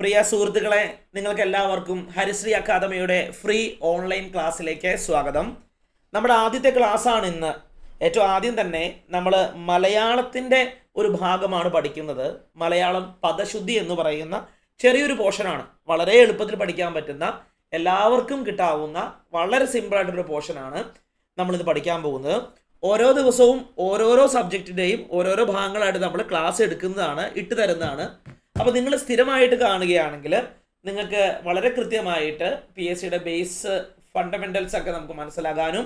പ്രിയ സുഹൃത്തുക്കളെ, നിങ്ങൾക്ക് എല്ലാവർക്കും ഹരിശ്രീ അക്കാദമിയുടെ ഫ്രീ ഓൺലൈൻ ക്ലാസ്സിലേക്ക് സ്വാഗതം. നമ്മുടെ ആദ്യത്തെ ക്ലാസ്സാണ് ഇന്ന്. ഏറ്റവും ആദ്യം തന്നെ നമ്മൾ മലയാളത്തിൻ്റെ ഒരു ഭാഗമാണ് പഠിക്കുന്നത്. മലയാളം പദശുദ്ധി എന്ന് പറയുന്ന ചെറിയൊരു പോർഷനാണ്. വളരെ എളുപ്പത്തിൽ പഠിക്കാൻ പറ്റുന്ന, എല്ലാവർക്കും കിട്ടാവുന്ന വളരെ സിമ്പിളായിട്ടൊരു പോർഷനാണ് നമ്മളിത് പഠിക്കാൻ പോകുന്നത്. ഓരോ ദിവസവും ഓരോരോ സബ്ജക്റ്റിൻ്റെയും ഓരോരോ ഭാഗങ്ങളായിട്ട് നമ്മൾ ക്ലാസ് എടുക്കുന്നതാണ്, ഇട്ട് തരുന്നതാണ്. അപ്പോൾ നിങ്ങൾ സ്ഥിരമായിട്ട് കാണുകയാണെങ്കിൽ നിങ്ങൾക്ക് വളരെ കൃത്യമായിട്ട് PSCയുടെ ബേസ് ഫണ്ടമെൻ്റൽസ് ഒക്കെ നമുക്ക് മനസ്സിലാകാനും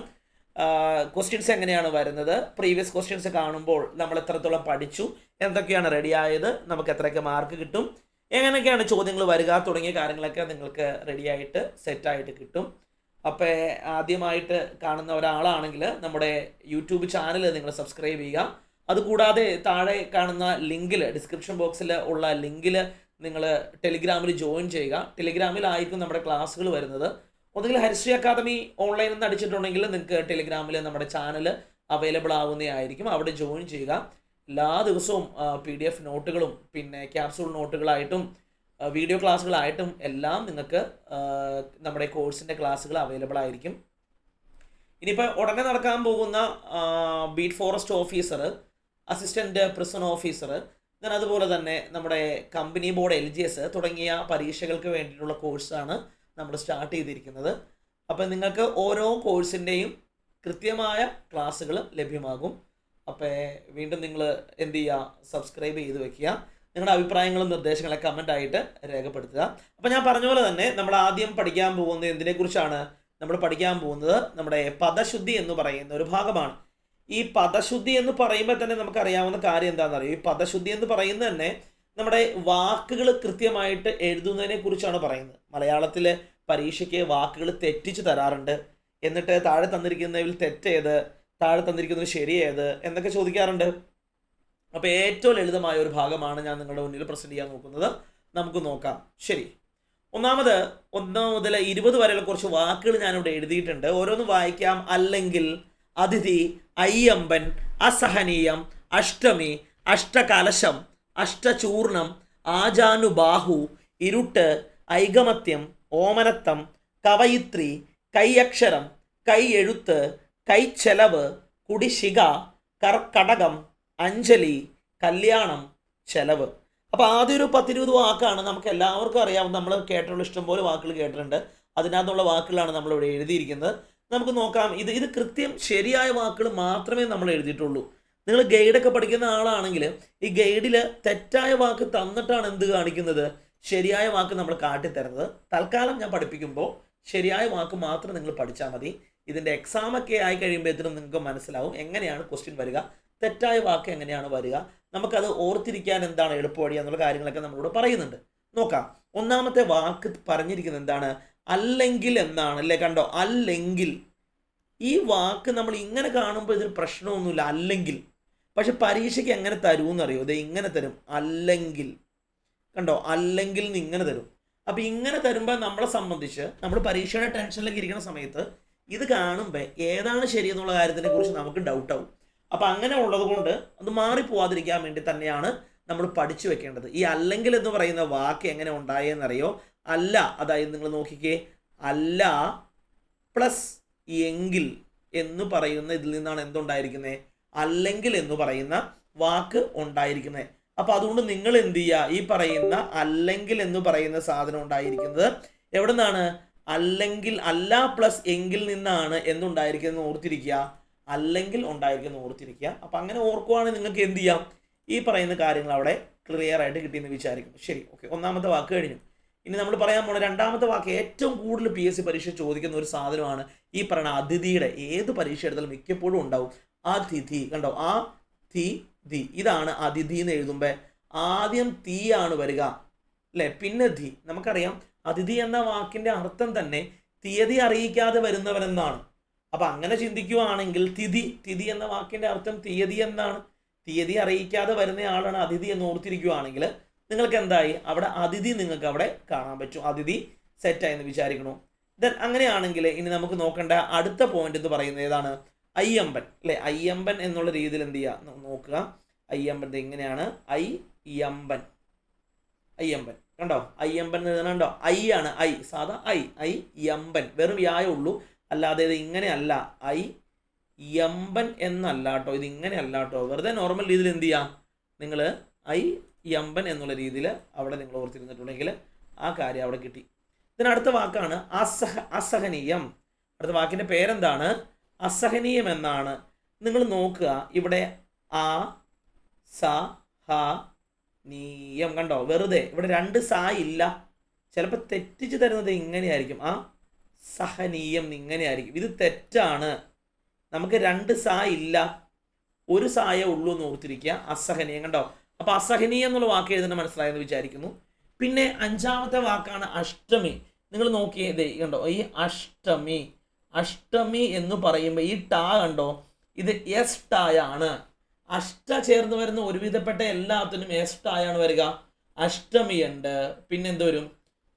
ക്വസ്റ്റ്യൻസ് എങ്ങനെയാണ് വരുന്നത്, പ്രീവിയസ് ക്വസ്റ്റ്യൻസ് കാണുമ്പോൾ നമ്മൾ എത്രത്തോളം പഠിച്ചു, എന്തൊക്കെയാണ് റെഡിയായത്, നമുക്ക് എത്രയൊക്കെ മാർക്ക് കിട്ടും, എങ്ങനെയൊക്കെയാണ് ചോദ്യങ്ങൾ വരിക തുടങ്ങിയ കാര്യങ്ങളൊക്കെ നിങ്ങൾക്ക് റെഡിയായിട്ട് സെറ്റായിട്ട് കിട്ടും. അപ്പോൾ ആദ്യമായിട്ട് കാണുന്ന ഒരാളാണെങ്കിൽ നമ്മുടെ യൂട്യൂബ് ചാനൽ നിങ്ങൾ സബ്സ്ക്രൈബ് ചെയ്യുക. അതുകൂടാതെ താഴെ കാണുന്ന ലിങ്കിൽ, ഡിസ്ക്രിപ്ഷൻ ബോക്സിൽ ഉള്ള ലിങ്കിൽ നിങ്ങൾ ടെലിഗ്രാമിൽ ജോയിൻ ചെയ്യുക. ടെലിഗ്രാമിലായിരിക്കും നമ്മുടെ ക്ലാസ്സുകൾ വരുന്നത്. ഒന്നുകിൽ ഹരിശ്രീ അക്കാദമി ഓൺലൈൻ എന്ന് അടിച്ചിട്ടുണ്ടെങ്കിൽ നിങ്ങൾക്ക് ടെലിഗ്രാമിൽ നമ്മുടെ ചാനൽ അവൈലബിൾ ആവുന്നതായിരിക്കും. അവിടെ ജോയിൻ ചെയ്യുക. എല്ലാ ദിവസവും PDF നോട്ടുകളും പിന്നെ ക്യാപ്സൂൾ നോട്ടുകളായിട്ടും വീഡിയോ ക്ലാസ്സുകളായിട്ടും എല്ലാം നിങ്ങൾക്ക് നമ്മുടെ കോഴ്സിൻ്റെ ക്ലാസ്സുകൾ അവൈലബിൾ ആയിരിക്കും. ഇനിയിപ്പോൾ ഉടനെ നടക്കാൻ പോകുന്ന beat forest officer, assistant prison officer, then അതുപോലെ തന്നെ നമ്മുടെ കമ്പനി ബോർഡ് LGS തുടങ്ങിയ പരീക്ഷകൾക്ക് വേണ്ടിയിട്ടുള്ള കോഴ്സാണ് നമ്മൾ സ്റ്റാർട്ട് ചെയ്തിരിക്കുന്നത്. അപ്പോൾ നിങ്ങൾക്ക് ഓരോ കോഴ്സിൻ്റെയും കൃത്യമായ ക്ലാസ്സുകൾ ലഭ്യമാകും. അപ്പോൾ വീണ്ടും നിങ്ങൾ എന്ത് ചെയ്യുക, സബ്സ്ക്രൈബ് ചെയ്ത് വെക്കുക. നിങ്ങളുടെ അഭിപ്രായങ്ങളും നിർദ്ദേശങ്ങളൊക്കെ കമൻ്റായിട്ട് രേഖപ്പെടുത്തുക. അപ്പോൾ ഞാൻ പറഞ്ഞ പോലെ തന്നെ നമ്മൾ ആദ്യം പഠിക്കാൻ പോകുന്നത് എന്തിനെക്കുറിച്ചാണ്? നമ്മൾ പഠിക്കാൻ പോകുന്നത് നമ്മുടെ പദശുദ്ധി എന്ന് പറയുന്ന ഒരു ഭാഗമാണ്. ഈ പദശുദ്ധി എന്ന് പറയുമ്പോൾ തന്നെ നമുക്കറിയാവുന്ന കാര്യം എന്താണെന്ന് അറിയാം. ഈ പദശുദ്ധി എന്ന് പറയുന്നത് തന്നെ നമ്മുടെ വാക്കുകൾ കൃത്യമായിട്ട് എഴുതുന്നതിനെ കുറിച്ചാണ് പറയുന്നത്. മലയാളത്തിൽ പരീക്ഷയ്ക്ക് വാക്കുകൾ തെറ്റിച്ച് തരാറുണ്ട്. എന്നിട്ട് താഴെ തന്നിരിക്കുന്നതിൽ തെറ്റേത്, താഴെ തന്നിരിക്കുന്നത് ശരിയേത് എന്നൊക്കെ ചോദിക്കാറുണ്ട്. അപ്പോൾ ഏറ്റവും ലളിതമായ ഒരു ഭാഗമാണ് ഞാൻ നിങ്ങളുടെ മുന്നിൽ പ്രസൻറ്റ് ചെയ്യാൻ നോക്കുന്നത്. നമുക്ക് നോക്കാം. ശരി, 1 മുതൽ 20 വരെയുള്ള കുറച്ച് വാക്കുകൾ ഞാനിവിടെ എഴുതിയിട്ടുണ്ട്. ഓരോന്ന് വായിക്കാം. അല്ലെങ്കിൽ, അതിഥി, അയ്യമ്പൻ, അസഹനീയം, അഷ്ടമി, അഷ്ടകലശം, അഷ്ടചൂർണം, ആജാനുബാഹു, ഇരുട്ട്, ഐകമത്യം, ഓമനത്തം, കവയിത്രി, കൈയക്ഷരം, കൈ എഴുത്ത്, കൈച്ചെലവ്, കുടിശിക, കർക്കടകം, അഞ്ജലി, കല്യാണം, ചെലവ്. അപ്പോൾ ആദ്യം ഒരു 10-20 വാക്കാണ് നമുക്ക് എല്ലാവർക്കും അറിയാവുന്ന, നമ്മൾ കേട്ടിട്ടുള്ള ഇഷ്ടംപോലെ വാക്കുകൾ കേട്ടിട്ടുണ്ട്. അതിനകത്തുള്ള വാക്കുകളാണ് നമ്മളിവിടെ എഴുതിയിരിക്കുന്നത്. നമുക്ക് നോക്കാം. ഇത് കൃത്യം ശരിയായ വാക്കുകൾ മാത്രമേ നമ്മൾ എഴുതിയിട്ടുള്ളൂ. നിങ്ങൾ ഗൈഡൊക്കെ പഠിക്കുന്ന ആളാണെങ്കിൽ ഈ ഗൈഡിൽ തെറ്റായ വാക്ക് തന്നിട്ടാണ് എന്ത് കാണിക്കുന്നത്, ശരിയായ വാക്ക് നമ്മൾ കാട്ടിത്തരുന്നത്. തൽക്കാലം ഞാൻ പഠിപ്പിക്കുമ്പോൾ ശരിയായ വാക്ക് മാത്രം നിങ്ങൾ പഠിച്ചാൽ മതി. ഇതിൻ്റെ എക്സാമൊക്കെ ആയി കഴിയുമ്പോഴത്തേനും നിങ്ങൾക്ക് മനസ്സിലാവും എങ്ങനെയാണ് ക്വസ്റ്റ്യൻ വരിക, തെറ്റായ വാക്ക് എങ്ങനെയാണ് വരിക, നമുക്കത് ഓർത്തിരിക്കാൻ എന്താണ് എളുപ്പവഴി എന്നുള്ള കാര്യങ്ങളൊക്കെ നമ്മളോട് പറയുന്നുണ്ട്. നോക്കാം. ഒന്നാമത്തെ വാക്ക് പറഞ്ഞിരിക്കുന്നത് എന്താണ്? അല്ലെങ്കിൽ എന്നാണ് അല്ലേ. കണ്ടോ, അല്ലെങ്കിൽ. ഈ വാക്ക് നമ്മൾ ഇങ്ങനെ കാണുമ്പോൾ ഇതിന് പ്രശ്നമൊന്നുമില്ല, അല്ലെങ്കിൽ. പക്ഷെ പരീക്ഷയ്ക്ക് എങ്ങനെ തരുമെന്നറിയോ? ഇത് ഇങ്ങനെ തരും, അല്ലെങ്കിൽ. കണ്ടോ, അല്ലെങ്കിൽ നിന്ന് ഇങ്ങനെ തരും. അപ്പം ഇങ്ങനെ തരുമ്പോൾ നമ്മളെ സംബന്ധിച്ച് നമ്മൾ പരീക്ഷയുടെ ടെൻഷനിലേക്ക് ഇരിക്കുന്ന സമയത്ത് ഇത് കാണുമ്പോൾ ഏതാണ് ശരിയെന്നുള്ള കാര്യത്തിനെ കുറിച്ച് നമുക്ക് ഡൗട്ടാവും. അപ്പം അങ്ങനെ ഉള്ളത് കൊണ്ട് അത് മാറിപ്പോവാതിരിക്കാൻ വേണ്ടി തന്നെയാണ് നമ്മൾ പഠിച്ചു വെക്കേണ്ടത്. ഈ അല്ലെങ്കിൽ എന്ന് പറയുന്ന വാക്ക് എങ്ങനെ ഉണ്ടായെന്നറിയോ? അല്ല, അതായത് നിങ്ങൾ നോക്കിക്കേ, അല്ല പ്ലസ് എങ്കിൽ എന്ന് പറയുന്ന ഇതിൽ നിന്നാണ് എന്തുണ്ടായിരിക്കുന്നത്, അല്ലെങ്കിൽ എന്ന് പറയുന്ന വാക്ക് ഉണ്ടായിരിക്കുന്നത്. അപ്പം അതുകൊണ്ട് നിങ്ങൾ എന്ത് ചെയ്യുക, ഈ പറയുന്ന അല്ലെങ്കിൽ എന്ന് പറയുന്ന സാധനം ഉണ്ടായിരിക്കുന്നത് എവിടെ നിന്നാണ്? അല്ലെങ്കിൽ, അല്ല പ്ലസ് എങ്കിൽ നിന്നാണ് എന്തുണ്ടായിരിക്കുന്നത് ഓർത്തിരിക്കുക, അല്ലെങ്കിൽ ഉണ്ടായിരിക്കുന്നത് ഓർത്തിരിക്കുക. അപ്പം അങ്ങനെ ഓർക്കുവാണെങ്കിൽ നിങ്ങൾക്ക് എന്ത് ചെയ്യാം, ഈ പറയുന്ന കാര്യങ്ങൾ അവിടെ ക്ലിയർ ആയിട്ട് കിട്ടിയെന്ന് വിചാരിക്കുന്നു. ശരി, ഓക്കെ. ഒന്നാമത്തെ വാക്ക് കഴിഞ്ഞു. ഇനി നമ്മൾ പറയാൻ പോകുന്ന രണ്ടാമത്തെ വാക്ക് ഏറ്റവും കൂടുതൽ PSC പരീക്ഷ ചോദിക്കുന്ന ഒരു സാധനമാണ് ഈ പറയുന്ന അതിഥിയുടെ. ഏത് പരീക്ഷ എടുത്താലും മിക്കപ്പോഴും ഉണ്ടാവും അതിഥി. കണ്ടോ, ആ ധി, ഇതാണ് അതിഥി എന്ന് എഴുതുമ്പോൾ ആദ്യം തീ ആണ് വരിക അല്ലേ, പിന്നെ ധി. നമുക്കറിയാം അതിഥി എന്ന വാക്കിൻ്റെ അർത്ഥം തന്നെ തീയതി അറിയിക്കാതെ വരുന്നവരെന്നാണ്. അപ്പം അങ്ങനെ ചിന്തിക്കുകയാണെങ്കിൽ തിഥി എന്ന വാക്കിൻ്റെ അർത്ഥം തീയതി എന്നാണ്. തീയതി അറിയിക്കാതെ വരുന്ന ആളാണ് അതിഥി എന്ന് ഓർത്തിരിക്കുകയാണെങ്കിൽ നിങ്ങൾക്ക് എന്തായി, അവിടെ അതിഥി നിങ്ങൾക്ക് അവിടെ കാണാൻ പറ്റും. അതിഥി സെറ്റായി എന്ന് വിചാരിക്കണു. ദെൻ അങ്ങനെയാണെങ്കിൽ ഇനി നമുക്ക് നോക്കേണ്ട അടുത്ത പോയിന്റ് എന്ന് പറയുന്നത് ഏതാണ്? അയ്യമ്പൻ അല്ലേ. അയ്യമ്പൻ എന്നുള്ള രീതിയിൽ എന്ത് ചെയ്യുക നോക്കുക. അയ്യമ്പൻ എങ്ങനെയാണ്? അയ്യമ്പൻ അയ്യമ്പൻ. കണ്ടോ അയ്യമ്പൻ എഴുതണുണ്ടോ? ഐ ആണ്, ഐ സാധാ ഐ യമ്പൻ, വെറും യായ ഉള്ളൂ, അല്ലാതെ ഇത് ഇങ്ങനെയല്ല, ഐ യമ്പൻ എന്നല്ല കേട്ടോ, ഇത് ഇങ്ങനെയല്ല കേട്ടോ. വെറുതെ നോർമൽ രീതിയിൽ എന്ത് ചെയ്യാം, നിങ്ങൾ ഐ യമ്പൻ എന്നുള്ള രീതിയിൽ അവിടെ നിങ്ങൾ ഓർത്തിരുന്നിട്ടുണ്ടെങ്കിൽ ആ കാര്യം അവിടെ കിട്ടി. ഇതിനടുത്ത വാക്കാണ് അസഹനീയം. അടുത്ത വാക്കിൻ്റെ പേരെന്താണ്? അസഹനീയം എന്നാണ്. നിങ്ങൾ നോക്കുക, ഇവിടെ ആ സ ഹ നീയം കണ്ടോ, വെറുതെ ഇവിടെ 2 സാ ഇല്ല. ചിലപ്പോൾ തെറ്റിച്ച് തരുന്നത് ഇങ്ങനെയായിരിക്കും, ആ സഹനീയം ഇങ്ങനെയായിരിക്കും. ഇത് തെറ്റാണ്. നമുക്ക് 2 സാ ഇല്ല, 1 സായേ ഉള്ളൂ എന്ന് ഓർത്തിരിക്കുക. അസഹനീയം കണ്ടോ. അപ്പോൾ അസഹനീയം എന്നുള്ള വാക്ക് എഴുതുന്നത് മനസ്സിലായെന്ന് വിചാരിക്കുന്നു. പിന്നെ 5ാമത്തെ വാക്കാണ് അഷ്ടമി. നിങ്ങൾ നോക്കിയതേ കണ്ടോ, ഈ അഷ്ടമി, അഷ്ടമി എന്ന് പറയുമ്പോൾ ഈ ടാ കണ്ടോ, ഇത് എസ് ടായാണ്. അഷ്ട ചേർന്ന് വരുന്ന ഒരുവിധപ്പെട്ട എല്ലാത്തിനും എസ് ടായാണ് വരിക. അഷ്ടമിയുണ്ട്, പിന്നെ എന്തോരും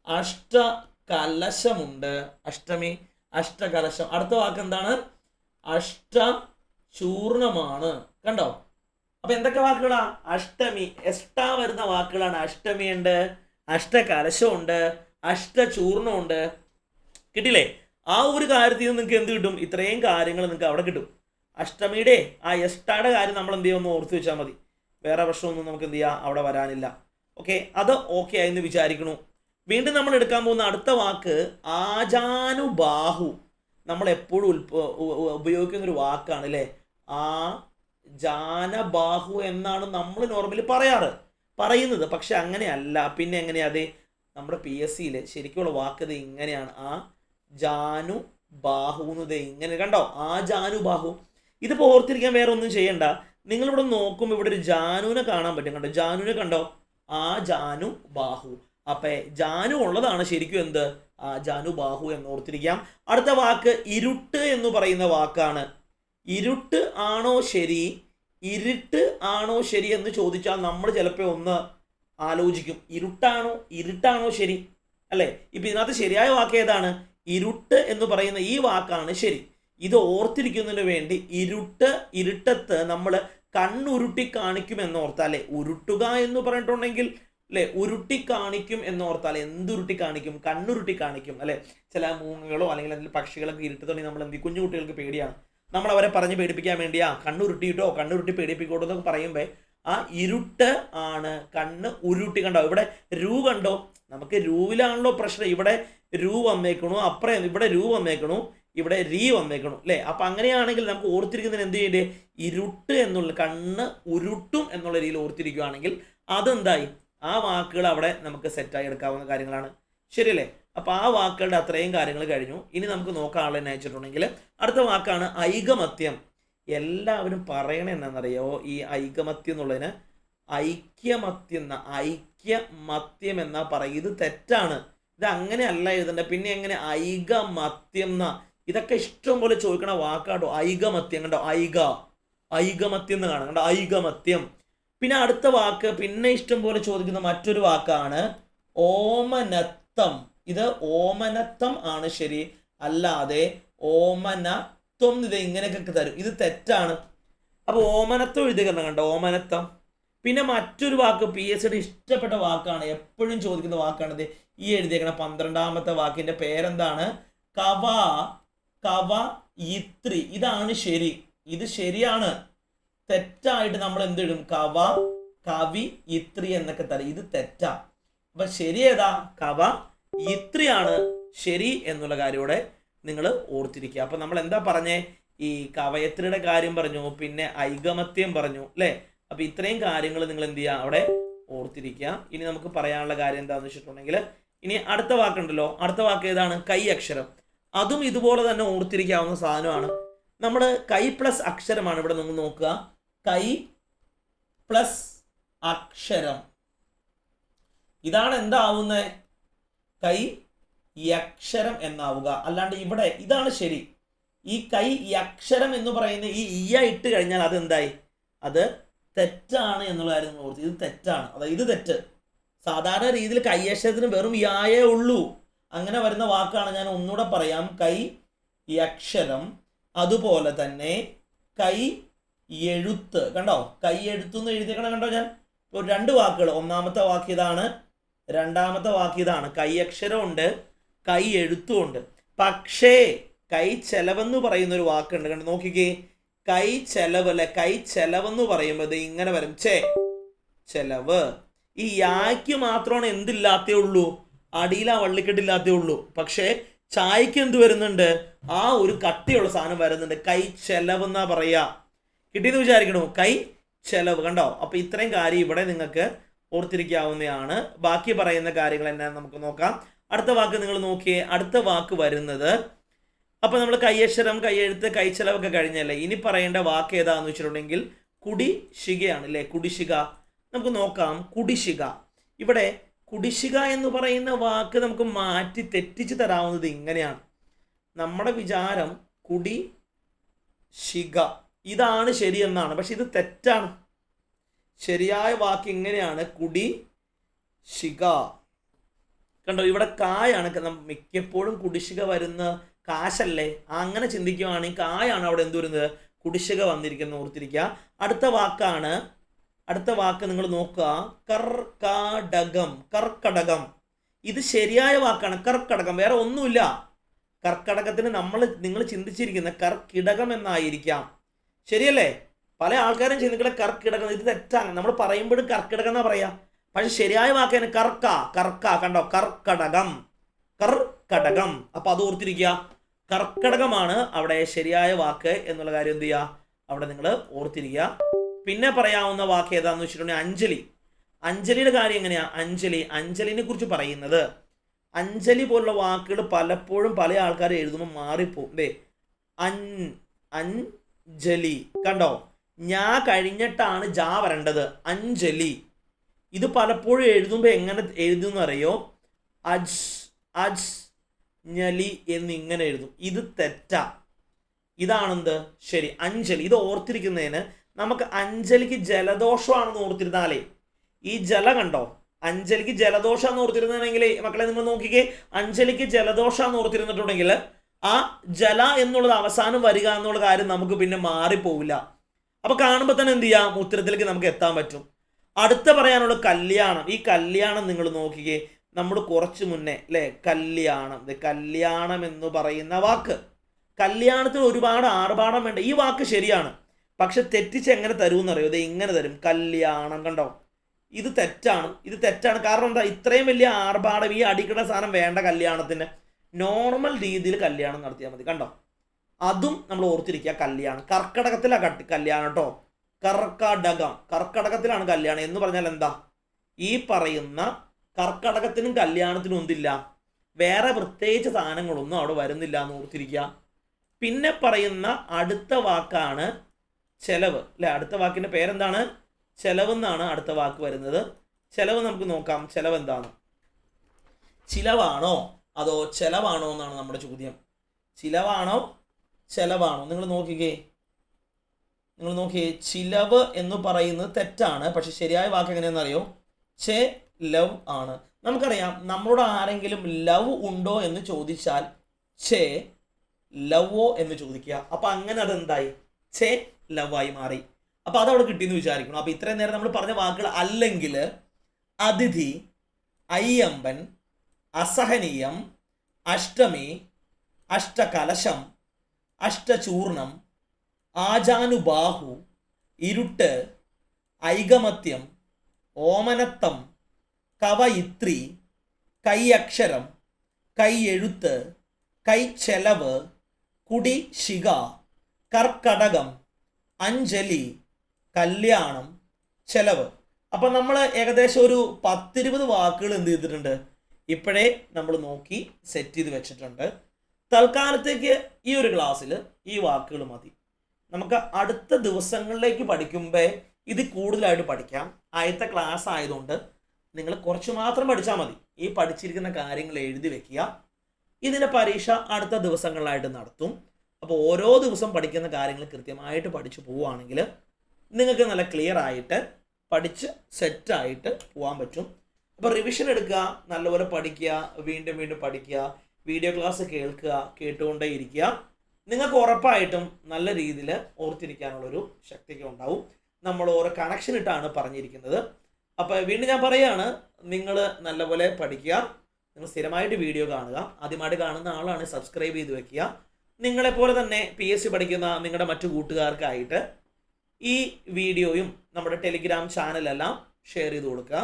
അഷ്ടകലശമുണ്ട്. അഷ്ടമി, അഷ്ടകലശം. അടുത്ത വാക്ക് എന്താണ്? അഷ്ടചൂർണമാണ്. കണ്ടോ. അപ്പൊ എന്തൊക്കെ വാക്കുകളാ? അഷ്ടമി, എസ്റ്റാ വരുന്ന വാക്കുകളാണ്. അഷ്ടമിയുണ്ട്, അഷ്ടകലശമുണ്ട്, അഷ്ടചൂർണമുണ്ട്. കിട്ടില്ലേ? ആ ഒരു കാര്യത്തിൽ നിന്ന് നിങ്ങൾക്ക് എന്ത് കിട്ടും? ഇത്രയും കാര്യങ്ങൾ നിങ്ങൾക്ക് അവിടെ കിട്ടും. അഷ്ടമിയുടെ ആ എസ്റ്റായുടെ കാര്യം നമ്മൾ എന്ത് ചെയ്യുമെന്ന് ഓർത്ത് വെച്ചാൽ മതി. വേറെ പ്രശ്നമൊന്നും നമുക്ക് എന്ത് ചെയ്യാം അവിടെ വരാനില്ല. ഓക്കെ, അത് ഓക്കെ ആയെന്ന് വിചാരിക്കണു. വീണ്ടും നമ്മൾ എടുക്കാൻ പോകുന്ന അടുത്ത വാക്ക് ആജാനുബാഹു. നമ്മൾ എപ്പോഴും ഉപയോഗിക്കുന്ന ഒരു വാക്കാണ് അല്ലേ. ആ ജാനബാഹു എന്നാണ് നമ്മൾ നോർമലി പറയുന്നത്. പക്ഷെ അങ്ങനെയല്ല. പിന്നെ എങ്ങനെയാ? അത് നമ്മുടെ PSCയിൽ ശരിക്കുള്ള വാക്കത് ഇങ്ങനെയാണ്. ആ ജാനു ബാഹു എന്നത് ഇങ്ങനെ കണ്ടോ, ആ ജാനു ബാഹു. ഇതിപ്പോൾ ഓർത്തിരിക്കാൻ വേറെ ഒന്നും ചെയ്യണ്ട. നിങ്ങളിവിടെ നോക്കുമ്പോൾ ഇവിടെ ഒരു ജാനുവിനെ കാണാൻ പറ്റും. കണ്ടോ, ജാനുവിനെ കണ്ടോ, ആ ജാനു ബാഹു. അപ്പം ജാനു ഉള്ളതാണ് ശരിക്കും എന്ത്? ആ ജാനു ബാഹു എന്ന് ഓർത്തിരിക്കാം. അടുത്ത വാക്ക് ഇരുട്ട് എന്ന് പറയുന്ന വാക്കാണ്. ഇരുട്ട് ആണോ ശരി, ഇരുട്ട് ആണോ ശരി എന്ന് ചോദിച്ചാൽ നമ്മൾ ചിലപ്പോൾ ഒന്ന് ആലോചിക്കും. ഇരുട്ടാണോ ശരി അല്ലേ? ഇപ്പം ഇതിനകത്ത് ശരിയായ വാക്ക് ഏതാണ്? ഇരുട്ട് എന്ന് പറയുന്ന ഈ വാക്കാണ് ശരി. ഇത് ഓർത്തിരിക്കുന്നതിന് വേണ്ടി ഇരുട്ടത്ത് നമ്മൾ കണ്ണുരുട്ടി കാണിക്കും എന്നോർത്താൽ, അല്ലേ, ഉരുട്ടുക എന്ന് പറഞ്ഞിട്ടുണ്ടെങ്കിൽ അല്ലേ, ഉരുട്ടി കാണിക്കും എന്നോർത്താൽ എന്തുരുട്ടി കാണിക്കും? കണ്ണുരുട്ടി കാണിക്കും അല്ലേ. ചില മൂങ്ങകളോ അല്ലെങ്കിൽ എന്തെങ്കിലും പക്ഷികളൊക്കെ ഇരുട്ടത്തുണ്ടെങ്കിൽ നമ്മൾ എന്ത്, കുഞ്ഞു കുട്ടികൾക്ക് പേടിയാണ്, നമ്മൾ അവരെ പറഞ്ഞ് പേടിപ്പിക്കാൻ വേണ്ടിയാ കണ്ണുരുട്ടി പേടിപ്പിക്കോട്ടോ എന്നൊക്കെ പറയുമ്പോൾ ആ ഇരുട്ട് ആണ് കണ്ണ് ഉരുട്ടി. കണ്ടോ ഇവിടെ രൂ കണ്ടോ, നമുക്ക് രൂവിലാണല്ലോ പ്രശ്നം. ഇവിടെ രൂ വന്നേക്കണു, അപ്പുറം ഇവിടെ രൂ വന്നേക്കണു, ഇവിടെ രീ വന്നേക്കണു അല്ലേ. അപ്പം അങ്ങനെയാണെങ്കിൽ നമുക്ക് ഓർത്തിരിക്കുന്നതിന് എന്ത് ചെയ്യണ്ടേ? ഇരുട്ട് എന്നുള്ള കണ്ണ് ഉരുട്ടും എന്നുള്ള രീതിയിൽ ഓർത്തിരിക്കുകയാണെങ്കിൽ അതെന്തായി? ആ വാക്കുകൾ അവിടെ നമുക്ക് സെറ്റായി എടുക്കാവുന്ന കാര്യങ്ങളാണ്. ശരിയല്ലേ? അപ്പോൾ ആ വാക്കുകളുടെ അത്രയും കാര്യങ്ങൾ കഴിഞ്ഞു. ഇനി നമുക്ക് നോക്കാനുള്ള എന്ന് വെച്ചിട്ടുണ്ടെങ്കിൽ അടുത്ത വാക്കാണ് ഐകമത്യം. എല്ലാവരും പറയണേ എന്നാണെന്നറിയോ? ഈ ഐകമത്യം എന്നുള്ളതിന് ഐക്യമത്യം എന്നാ പറയും. ഇത് തെറ്റാണ്. ഇത് അങ്ങനെയല്ല എഴുതണ്ട. പിന്നെ എങ്ങനെ ഐകമത്യം എന്നാ? ഇതൊക്കെ ഇഷ്ടം പോലെ ചോദിക്കണ വാക്കാട്ടോ. ഐകമത്യം കണ്ടോ, ഐകമത്യം എന്ന് കാണാം. കണ്ടോ, ഐകമത്യം. പിന്നെ അടുത്ത വാക്ക് പിന്നെ ഇഷ്ടം പോലെ ചോദിക്കുന്ന മറ്റൊരു വാക്കാണ് ഓമനത്തം. ഇത് ഓമനത്തം ആണ് ശരി, അല്ലാതെ ഓമനത്വം ഇത് ഇങ്ങനെയൊക്കെ തരും. ഇത് തെറ്റാണ്. അപ്പോൾ ഓമനത്വം എഴുതുക കണ്ടോ, ഓമനത്തം. പിന്നെ മറ്റൊരു വാക്ക് PSCയുടെ ഇഷ്ടപ്പെട്ട വാക്കാണ്, എപ്പോഴും ചോദിക്കുന്ന വാക്കാണിത്. ഈ എഴുതിയേക്കണ 12ാമത്തെ വാക്കിന്റെ പേരെന്താണ്? കവയിത്രി. ഇതാണ് ശരി, ഇത് ശരിയാണ്. തെറ്റായിട്ട് നമ്മൾ എന്തിടും? കവിയിത്രി എന്നൊക്കെ തരും. ഇത് തെറ്റാ. അപ്പൊ ശരി ഏതാ? കവയിത്രിയാണ് ശരി എന്നുള്ള കാര്യത്തോടെ നിങ്ങൾ ഓർത്തിരിക്കുക. അപ്പൊ നമ്മൾ എന്താ പറഞ്ഞേ? ഈ കവയത്രിയുടെ കാര്യം പറഞ്ഞു, പിന്നെ ഐകമത്യം പറഞ്ഞു അല്ലേ. അപ്പൊ ഇത്രയും കാര്യങ്ങൾ നിങ്ങൾ എന്ത് ചെയ്യുക? അവിടെ ഓർത്തിരിക്കുക. ഇനി നമുക്ക് പറയാനുള്ള കാര്യം എന്താണെന്ന് വെച്ചിട്ടുണ്ടെങ്കിൽ, ഇനി അടുത്ത വാക്കുണ്ടല്ലോ. അടുത്ത വാക്ക് ഏതാണ്? കൈ അക്ഷരം. അതും ഇതുപോലെ തന്നെ ഓർത്തിരിക്കാവുന്ന സാധനമാണ്. നമ്മൾ കൈ പ്ലസ് അക്ഷരമാണ് ഇവിടെ നിങ്ങൾ നോക്കുക. കൈ പ്ലസ് അക്ഷരം, ഇതാണ് എന്താവുന്നത്? കൈ അക്ഷരം എന്നാവുക. അല്ലാണ്ട് ഇവിടെ ഇതാണ് ശരി. ഈ കൈ അക്ഷരം എന്ന് പറയുന്ന ഈ ഇട്ട് കഴിഞ്ഞാൽ അതെന്തായി? അത് തെറ്റാണ് എന്നുള്ള കാര്യം ഓർത്ത്. ഇത് തെറ്റാണ്, അതായത് ഇത് തെറ്റ്. സാധാരണ രീതിയിൽ കൈ അക്ഷരത്തിന് വെറും യായേ ഉള്ളൂ. അങ്ങനെ വരുന്ന വാക്കാണ്. ഞാൻ ഒന്നുകൂടെ പറയാം. കൈ അക്ഷരം, അതുപോലെ തന്നെ കൈ എഴുത്ത്. കണ്ടോ, കൈ എഴുത്തുനിന്ന് എഴുതിയേക്കണം. കണ്ടോ, ഞാൻ ഇപ്പോൾ 2 വാക്കുകൾ. ഒന്നാമത്തെ വാക്ക് ഇതാണ്, രണ്ടാമത്തെ വാക്ക് ഇതാണ്, കൈയക്ഷരമുണ്ട്, കൈ എഴുത്തുമുണ്ട്. പക്ഷേ കൈ ചെലവെന്ന് പറയുന്ന ഒരു വാക്കുണ്ട്, കണ്ട് നോക്കിക്കേ. കൈ ചെലവ് അല്ലെ, കൈ ചെലവെന്ന് പറയുമ്പോൾ ഇങ്ങനെ വരും, ചെലവ്. ഈ യായ്ക്ക് മാത്രമാണ് എന്തില്ലാത്തേ ഉള്ളൂ, അടിയിൽ ആ വള്ളിക്കെട്ടില്ലാത്തേ ഉള്ളൂ. പക്ഷേ ചായക്ക് എന്ത് വരുന്നുണ്ട്, ആ ഒരു കട്ടിയുള്ള സാധനം വരുന്നുണ്ട്. കൈ ചെലവെന്നാ പറയാ. കിട്ടിയെന്ന് വിചാരിക്കണു, കൈ ചെലവ്. കണ്ടോ? അപ്പൊ ഇത്രയും കാര്യം ഇവിടെ നിങ്ങൾക്ക് ഓർത്തിരിക്കാവുന്നതാണ്. ബാക്കി പറയുന്ന കാര്യങ്ങൾ എന്നാ നമുക്ക് നോക്കാം. അടുത്ത വാക്ക് നിങ്ങൾ നോക്കിയേ. അടുത്ത വാക്ക് വരുന്നത്, അപ്പൊ നമ്മൾ കൈയക്ഷരം, കൈയെഴുത്ത്, കൈച്ചെലവൊക്കെ കഴിഞ്ഞല്ലേ. ഇനി പറയേണ്ട വാക്ക് ഏതാന്ന് വെച്ചിട്ടുണ്ടെങ്കിൽ കുടിശ്ശികയാണ് അല്ലേ. കുടിശ്ശിക നമുക്ക് നോക്കാം. കുടിശ്ശിക, ഇവിടെ കുടിശ്ശിക എന്ന് പറയുന്ന വാക്ക് നമുക്ക് മാറ്റി തെറ്റിച്ച് തരാവുന്നത് ഇങ്ങനെയാണ്. നമ്മുടെ വിചാരം കുടിശ്ശിക ഇതാണ് ശരിയെന്നാണ്, പക്ഷെ ഇത് തെറ്റാണ്. ശരിയായ വാക്ക് ഇങ്ങനെയാണ്, കുടിശ്ശിക. കണ്ടോ? ഇവിടെ കായാണ് മിക്കപ്പോഴും കുടിശ്ശിക വരുന്ന കാശല്ലേ. അങ്ങനെ ചിന്തിക്കുകയാണെങ്കിൽ കായാണ് അവിടെ എന്ത് വരുന്നത്, കുടിശ്ശിക വന്നിരിക്കുന്നത് ഓർത്തിരിക്കുക. അടുത്ത വാക്ക് നിങ്ങൾ നോക്കുക, കർക്കടകം. കർക്കടകം ഇത് ശരിയായ വാക്കാണ്. കർക്കടകം, വേറെ ഒന്നുമില്ല. കർക്കടകത്തിന് നിങ്ങൾ ചിന്തിച്ചിരിക്കുന്ന കർക്കിടകം എന്നായിരിക്കാം, ശരിയല്ലേ? പല ആൾക്കാരും ചിന്തിക്കുന്ന കർക്കിടകം, ഇത് തെറ്റാണ്. നമ്മൾ പറയുമ്പോഴും കർക്കിടകം എന്നാ പറയാ, പക്ഷെ ശരിയായ വാക്കാണ് കർക്ക. കണ്ടോ? കർക്കടകം. അപ്പൊ അത് ഓർത്തിരിക്കുക, കർക്കടകമാണ് അവിടെ ശരിയായ വാക്ക് എന്നുള്ള കാര്യം എന്ത് ചെയ്യുക, അവിടെ നിങ്ങൾ ഓർത്തിരിക്കുക. പിന്നെ പറയാവുന്ന വാക്ക് ഏതാന്ന് വെച്ചിട്ടുണ്ടെങ്കിൽ അഞ്ജലി. അഞ്ജലിയുടെ കാര്യം എങ്ങനെയാ? അഞ്ജലിനെ കുറിച്ച് പറയുന്നത്, അഞ്ജലി പോലുള്ള വാക്കുകൾ പലപ്പോഴും പല ആൾക്കാർ എഴുതുമ്പോൾ മാറിപ്പോകും. അഞ്ജലി, കണ്ടോ? ഞാ കഴിഞ്ഞിട്ടാണ് ജാ വരേണ്ടത്. അഞ്ജലി. ഇത് പലപ്പോഴും എഴുതുമ്പോൾ എങ്ങനെ എഴുതുമെന്ന് അറിയോ? അജ്ഞലി എന്നിങ്ങനെ എഴുതും. ഇത് തെറ്റാ. ഇതാണെന്ത് ശരി, അഞ്ജലി. ഇത് ഓർത്തിരിക്കുന്നതിന് നമുക്ക് അഞ്ജലിക്ക് ജലദോഷമാണെന്ന് ഓർത്തിരുന്നാലേ, ഈ ജല കണ്ടോ, അഞ്ജലിക്ക് ജലദോഷമാണെന്ന് ഓർത്തിരുന്നെങ്കിൽ മക്കളെ നിങ്ങൾ നോക്കിക്കേ, അഞ്ജലിക്ക് ജലദോഷമാണെന്ന് ഓർത്തിരുന്നിട്ടുണ്ടെങ്കിൽ ആ ജല എന്നുള്ളത് അവസാനം വരിക എന്നുള്ള കാര്യം നമുക്ക് പിന്നെ മാറിപ്പോവില്ല. അപ്പൊ കാണുമ്പോൾ തന്നെ എന്ത് ചെയ്യാം, ഉത്തരത്തിലേക്ക് നമുക്ക് എത്താൻ പറ്റും. അടുത്ത പറയാനുള്ള കല്യാണം. ഈ കല്യാണം നിങ്ങൾ നോക്കിക്കേ, നമ്മൾ കുറച്ച് മുന്നേ അല്ലേ, കല്യാണം എന്ന് പറയുന്ന വാക്ക്, കല്യാണത്തിന് ഒരുപാട് ആർഭാടം വേണ്ട. ഈ വാക്ക് ശരിയാണ്, പക്ഷെ തെറ്റിച്ച് എങ്ങനെ തരുമെന്നറിയോ? ഇത് ഇങ്ങനെ തരും, കല്യാണം. കണ്ടോ? ഇത് തെറ്റാണ്. കാരണം എന്താ, ഇത്രയും വലിയ ആർഭാടം, ഈ അടിക്കണ സാധനം വേണ്ട കല്യാണത്തിന്. നോർമൽ രീതിയിൽ കല്യാണം നടത്തിയാൽ മതി. കണ്ടോ? അതും നമ്മൾ ഓർത്തിരിക്കുക, കല്യാണം. കർക്കടകത്തിലാണ് കല്യാണം കേട്ടോ. കർക്കടകത്തിലാണ് കല്യാണം എന്ന് പറഞ്ഞാൽ എന്താ, ഈ പറയുന്ന കർക്കടകത്തിനും കല്യാണത്തിനും ഒന്നില്ല, വേറെ പ്രത്യേകിച്ച് സാധനങ്ങളൊന്നും അവിടെ വരുന്നില്ല എന്ന് ഓർത്തിരിക്കുക. പിന്നെ പറയുന്ന അടുത്ത വാക്കാണ് ചെലവ് അല്ലെ. അടുത്ത വാക്കിന്റെ പേരെന്താണ്? ചെലവ് എന്നാണ് അടുത്ത വാക്ക് വരുന്നത്. ചെലവ് നമുക്ക് നോക്കാം. ചെലവ് എന്താണ്? ചിലവാണോ അതോ ചെലവാണോ എന്നാണ് നമ്മുടെ ചോദ്യം. ചിലവാണോ ചെലവാണോ? നിങ്ങൾ നോക്കിക്കേ. ചിലവ് എന്ന് പറയുന്നത് തെറ്റാണ്, പക്ഷെ ശരിയായ വാക്ക് എങ്ങനെയാണെന്ന് അറിയോ? ലവ് ആണ്. നമുക്കറിയാം, നമ്മളോട് ആരെങ്കിലും ലവ് ഉണ്ടോ എന്ന് ചോദിച്ചാൽ ലവോ എന്ന് ചോദിക്കുക. അപ്പൊ അങ്ങനെ അതെന്തായി? ലവായി മാറി. അപ്പൊ അതവിടെ കിട്ടിയെന്ന് വിചാരിക്കണം. അപ്പൊ ഇത്രയും നേരം നമ്മൾ പറഞ്ഞ വാക്കുകൾ അല്ലെങ്കിൽ അതിഥി, അയ്യമ്പൻ, അസഹനീയം, അഷ്ടമി, അഷ്ടകലശം, അഷ്ടചൂർണം, ആജാനുബാഹു, ഇരുട്ട്, ഐകമത്യം, ഓമനത്തം, കവയിത്രി, കൈയക്ഷരം, കൈയെഴുത്ത്, കൈച്ചെലവ്, കുടിശ്ശിക, കർക്കടകം, അഞ്ജലി, കല്യാണം, ചെലവ്. അപ്പൊ നമ്മൾ ഏകദേശം ഒരു 10-20 വാക്കുകൾ എന്ത് ചെയ്തിട്ടുണ്ട്, ഇപ്പോഴേ നമ്മൾ നോക്കി സെറ്റ് ചെയ്ത് വെച്ചിട്ടുണ്ട്. തൽക്കാലത്തേക്ക് ഈ ഒരു ക്ലാസ്സിൽ ഈ വാക്കുകൾ മതി. നമുക്ക് അടുത്ത ദിവസങ്ങളിലേക്ക് പഠിക്കുമ്പോൾ ഇത് കൂടുതലായിട്ട് പഠിക്കാം. ആദ്യത്തെ ക്ലാസ് ആയതുകൊണ്ട് നിങ്ങൾ കുറച്ച് മാത്രം പഠിച്ചാൽ മതി. ഈ പഠിച്ചിരിക്കുന്ന കാര്യങ്ങൾ എഴുതി വെക്കുക. ഇതിൻ്റെ പരീക്ഷ അടുത്ത ദിവസങ്ങളിലായിട്ട് നടത്തും. അപ്പോൾ ഓരോ ദിവസം പഠിക്കുന്ന കാര്യങ്ങൾ കൃത്യമായിട്ട് പഠിച്ചു പോവുകയാണെങ്കിൽ നിങ്ങൾക്ക് നല്ല ക്ലിയർ ആയിട്ട് പഠിച്ച് സെറ്റായിട്ട് പോകാൻ പറ്റും. അപ്പോൾ റിവിഷൻ എടുക്കുക, നല്ലപോലെ പഠിക്കുക, വീണ്ടും വീണ്ടും പഠിക്കുക, വീഡിയോ ക്ലാസ് കേൾക്കുക, കേട്ടുകൊണ്ടേ ഇരിക്കുക. നിങ്ങൾക്ക് ഉറപ്പായിട്ടും നല്ല രീതിയിൽ ഓർത്തിരിക്കാനുള്ളൊരു ശക്തിയൊക്കെ ഉണ്ടാവും. നമ്മൾ ഓരോ കണക്ഷൻ ഇട്ടാണ് പറഞ്ഞിരിക്കുന്നത്. അപ്പോൾ വീണ്ടും ഞാൻ പറയുകയാണ്, നിങ്ങൾ നല്ലപോലെ പഠിക്കുക, നിങ്ങൾ സ്ഥിരമായിട്ട് വീഡിയോ കാണുക. ആദ്യമായിട്ട് കാണുന്ന ആളാണ് സബ്സ്ക്രൈബ് ചെയ്ത് വെക്കുക. നിങ്ങളെപ്പോലെ തന്നെ PSC പഠിക്കുന്ന നിങ്ങളുടെ മറ്റു കൂട്ടുകാർക്കായിട്ട് ഈ വീഡിയോയും നമ്മുടെ ടെലിഗ്രാം ചാനലെല്ലാം ഷെയർ ചെയ്ത് കൊടുക്കുക.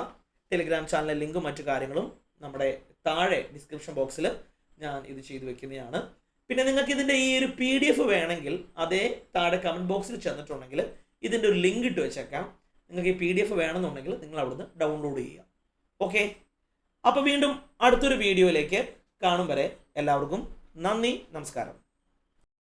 ടെലിഗ്രാം ചാനലിലെ ലിങ്കും മറ്റു കാര്യങ്ങളും നമ്മുടെ താഴെ ഡിസ്ക്രിപ്ഷൻ ബോക്സിൽ ഞാൻ ഇത് ചെയ്തു വെക്കുന്നതാണ്. പിന്നെ നിങ്ങൾക്ക് ഇതിൻ്റെ ഈ ഒരു PDF വേണമെങ്കിൽ അതേ താഴെ കമൻറ്റ് ബോക്സിൽ ചെന്നിട്ടുണ്ടെങ്കിൽ ഇതിൻ്റെ ഒരു ലിങ്ക് ഇട്ട് വെച്ചേക്കാം. നിങ്ങൾക്ക് ഈ PDF വേണമെന്നുണ്ടെങ്കിൽ നിങ്ങൾ അവിടുന്ന് ഡൗൺലോഡ് ചെയ്യുക. ഓക്കെ, അപ്പോൾ വീണ്ടും അടുത്തൊരു വീഡിയോയിലേക്ക് കാണും വരെ എല്ലാവർക്കും നന്ദി, നമസ്കാരം.